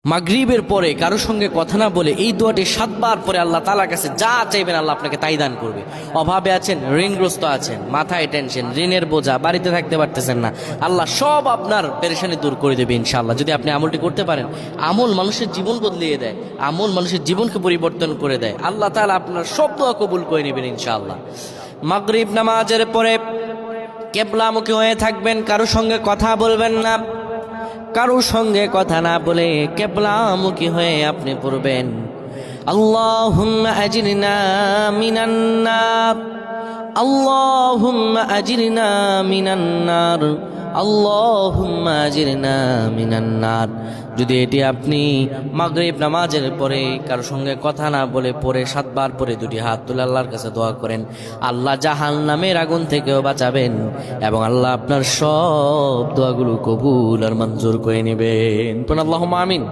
মাগরিবের পরে কারো সঙ্গে কথা না বলে এই দোয়াটি 7 বার পরে আল্লাহ তাআলার কাছে যা চাইবেন আল্লাহ আপনাকে তাই দান করবে। অভাবে আছেন, ঋণগ্রস্ত আছেন, মাথায় টেনশন, ঋণের বোঝা, বাড়িতে থাকতে পারতেছেন না, আল্লাহ সব আপনার পেরেশানি দূর করে দেবে ইনশাআল্লাহ। যদি আপনি আমলটি করতে পারেন, আমল মানুষের জীবন বদলিয়ে দেয়, আমল মানুষের জীবনকে পরিবর্তন করে দেয়। আল্লাহ তাআলা আপনার সব দোয়া কবুল করে নেবেন ইনশাআল্লাহ। মাগরিব নামাজের পরে কিবলামুখী হয়ে থাকবেন, কারো সঙ্গে কথা বলবেন না, কারো সঙ্গে কথা না বলে কিবলামুখী হয়ে আপনি পড়বেন আল্লাহুম্মা আজিরনা মিনান নার, আল্লাহুম্মা আজিরনা মিনান নার, আল্লাহুম্মা আজিরনা মিনান নার। যদি এটি আপনি মাগরিব নামাজের পরে কারো সঙ্গে কথা না বলে পড়ে 7 বার পরে দুটি হাত তুলে আল্লাহর কাছে দোয়া করেন, আল্লাহ জাহান্নামের আগুন থেকেও বাঁচাবেন এবং আল্লাহ আপনার সব দোয়াগুলো কবুল আর মঞ্জুর করে নেবেন। আল্লাহুম্মা আমিন।